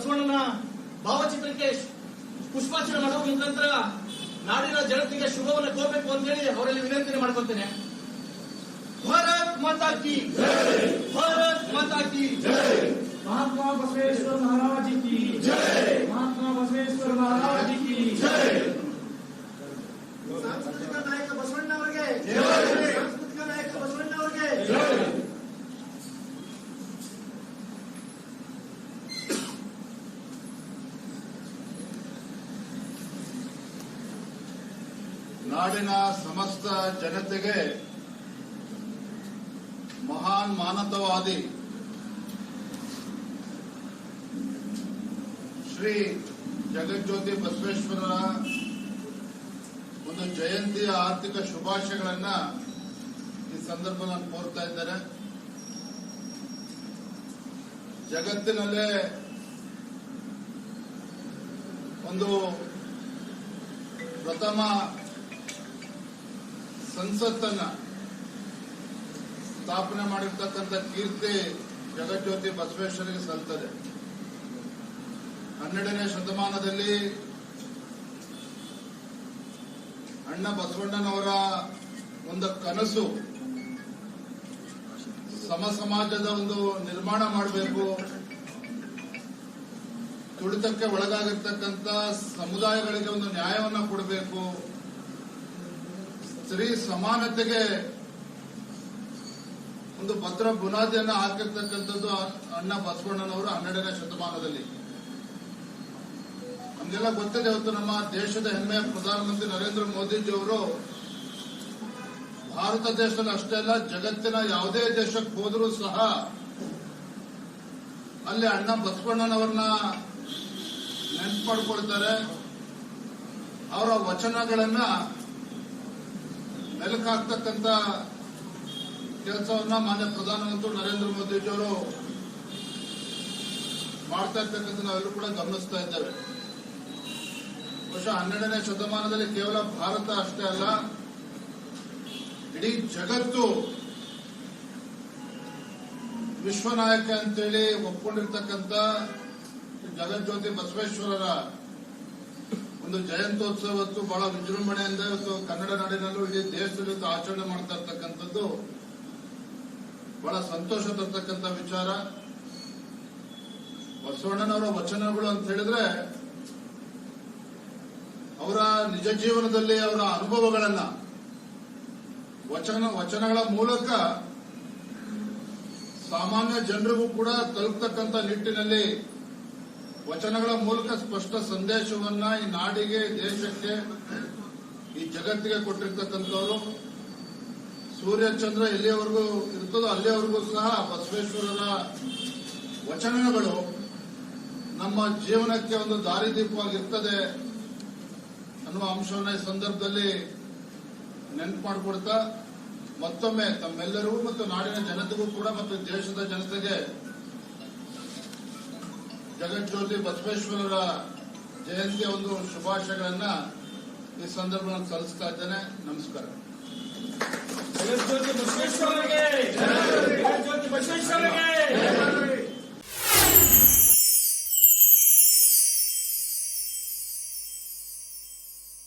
ಬಸವಣ್ಣನ ಭಾವಚಿತ್ರಕ್ಕೆ ಪುಷ್ಪಾರ್ಚನೆ ಮಾಡುವ ಮುಖಾಂತರ ನಾಡಿನ ಜನತೆಗೆ ಶುಭವನ್ನು ಕೋರಬೇಕು ಅಂತೇಳಿ ಅವರಲ್ಲಿ ವಿನಂತಿ ಮಾಡ್ಕೊತೇನೆ. ಭಾರತ್ ಮಾತಾ ಕಿ ಜೈ, ಭಾರತ್ ಮಾತಾ ಕಿ ಜೈ, महात्मा बसवेश्वर महाराज की जय, महात्मा बसवेश्वर महाराज की जय. ಸಾಂಸ್ಕೃತಿಕ ನಾಯಕ ಬಸವಣ್ಣ ಅವರಿಗೆ ಜೈ, ಸಾಂಸ್ಕೃತಿಕ ನಾಯಕ ಬಸವಣ್ಣ ಅವರಿಗೆ ಜೈ. ನಾಡಿನ ಸಮಸ್ತ ಜನತೆಗೆ ಮಹಾನ್ ಮಾನವತಾವಾದಿ ಶ್ರೀ ಜಗಜ್ಯೋತಿ ಬಸವೇಶ್ವರರ ಒಂದು ಜಯಂತಿಯ ಆರ್ಥಿಕ ಶುಭಾಶಯಗಳನ್ನ ಈ ಸಂದರ್ಭದಲ್ಲಿ ಕೋರ್ತಾ ಇದ್ದಾರೆ. ಜಗತ್ತಿನಲ್ಲೇ ಒಂದು ಪ್ರಥಮ ಸಂಸತ್ತನ್ನ ಸ್ಥಾಪನೆ ಮಾಡಿರ್ತಕ್ಕಂಥ ಕೀರ್ತಿ ಜಗಜ್ಯೋತಿ ಬಸವೇಶ್ವರಿಗೆ ಸಲ್ತದೆ. 12ನೇ ಶತಮಾನದಲ್ಲಿ ಅಣ್ಣ ಬಸವಣ್ಣನವರ ಒಂದು ಕನಸು ಸಮ ಸಮಾಜದ ಒಂದು ನಿರ್ಮಾಣ ಮಾಡಬೇಕು, ತುಳಿತಕ್ಕೆ ಒಳಗಾಗಿರ್ತಕ್ಕಂಥ ಸಮುದಾಯಗಳಿಗೆ ಒಂದು ನ್ಯಾಯವನ್ನು ಕೊಡಬೇಕು, ಸ್ತ್ರೀ ಸಮಾನತೆಗೆ ಒಂದು ಭದ್ರ ಬುನಾದಿಯನ್ನು ಹಾಕಿರ್ತಕ್ಕಂಥದ್ದು ಅಣ್ಣ ಬಸವಣ್ಣನವರು 12ನೇ ಶತಮಾನದಲ್ಲಿ. ನಮಗೆಲ್ಲ ಗೊತ್ತಿದೆ, ಇವತ್ತು ನಮ್ಮ ದೇಶದ ಹೆಮ್ಮೆಯ ಪ್ರಧಾನಮಂತ್ರಿ ನರೇಂದ್ರ ಮೋದಿಜಿಯವರು ಭಾರತ ದೇಶದಲ್ಲಿ ಅಷ್ಟೇ ಅಲ್ಲ, ಜಗತ್ತಿನ ಯಾವುದೇ ದೇಶಕ್ಕೆ ಹೋದರೂ ಸಹ ಅಲ್ಲಿ ಅಣ್ಣ ಬಸವಣ್ಣನವರನ್ನ ನೆನಪು ಮಾಡಿಕೊಳ್ತಾರೆ. ಅವರ ವಚನಗಳನ್ನ ಮೆಲುಕಾಗ್ತಕ್ಕಂಥ ಕೆಲಸವನ್ನ ಮಾನ್ಯ ಪ್ರಧಾನಮಂತ್ರಿ ನರೇಂದ್ರ ಮೋದಿಜಿಯವರು ಮಾಡ್ತಾ ಇರ್ತಕ್ಕಂಥ ನಾವೆಲ್ಲರೂ ಕೂಡ ಗಮನಿಸ್ತಾ ಇದ್ದೇವೆ. ಬಹುಶಃ 12ನೇ ಶತಮಾನದಲ್ಲಿ ಕೇವಲ ಭಾರತ ಅಷ್ಟೇ ಅಲ್ಲ, ಇಡೀ ಜಗತ್ತು ವಿಶ್ವನಾಯಕ ಅಂತೇಳಿ ಒಪ್ಕೊಂಡಿರ್ತಕ್ಕಂಥ ಜಗಜ್ಯೋತಿ ಬಸವೇಶ್ವರರ ಒಂದು ಜಯಂತ್ಯೋತ್ಸವ ಇವತ್ತು ಬಹಳ ವಿಜೃಂಭಣೆಯಿಂದ ಇವತ್ತು ಕನ್ನಡ ನಾಡಿನಲ್ಲೂ ಇಡೀ ದೇಶದಲ್ಲಿ ಆಚರಣೆ ಮಾಡ್ತಾ ಇರ್ತಕ್ಕಂಥದ್ದು ಬಹಳ ಸಂತೋಷ ತರ್ತಕ್ಕಂಥ ವಿಚಾರ. ಬಸವಣ್ಣನವರ ವಚನಗಳು ಅಂತ ಹೇಳಿದ್ರೆ ಅವರ ನಿಜ ಜೀವನದಲ್ಲಿ ಅವರ ಅನುಭವಗಳನ್ನ ವಚನಗಳ ಮೂಲಕ ಸಾಮಾನ್ಯ ಜನರಿಗೂ ಕೂಡ ತಲುಪತಕ್ಕಂಥ ನಿಟ್ಟಿನಲ್ಲಿ ವಚನಗಳ ಮೂಲಕ ಸ್ಪಷ್ಟ ಸಂದೇಶವನ್ನ ಈ ನಾಡಿಗೆ, ದೇಶಕ್ಕೆ, ಈ ಜಗತ್ತಿಗೆ ಕೊಟ್ಟಿರ್ತಕ್ಕಂಥವರು. ಸೂರ್ಯಚಂದ್ರ ಎಲ್ಲಿಯವರೆಗೂ ಇರ್ತದೋ ಅಲ್ಲಿಯವರೆಗೂ ಸಹ ಬಸವೇಶ್ವರರ ವಚನಗಳು ನಮ್ಮ ಜೀವನಕ್ಕೆ ಒಂದು ದಾರಿದೀಪವಾಗಿರ್ತದೆ ಅನ್ನುವ ಅಂಶವನ್ನ ಈ ಸಂದರ್ಭದಲ್ಲಿ ನೆನಪು ಮಾಡಿಕೊಡ್ತಾ ಮತ್ತೊಮ್ಮೆ ತಮ್ಮೆಲ್ಲರಿಗೂ ಮತ್ತು ನಾಡಿನ ಜನತೆಗೂ ಕೂಡ ಮತ್ತು ದೇಶದ ಜನತೆಗೆ ಜಗಜ್ಯೋತಿ ಬಸವೇಶ್ವರರ ಜಯಂತಿಯ ಒಂದು ಶುಭಾಶಯಗಳನ್ನ ಈ ಸಂದರ್ಭದಲ್ಲಿ ಸಲ್ಲಿಸ್ತಾ ಇದ್ದೇನೆ. ನಮಸ್ಕಾರ. ಜಗಜ್ಯೋತಿ ಬಸವೇಶ್ವರರಿಗೆ, ಜಗಜ್ಯೋತಿ ಬಸವೇಶ್ವರರಿಗೆ.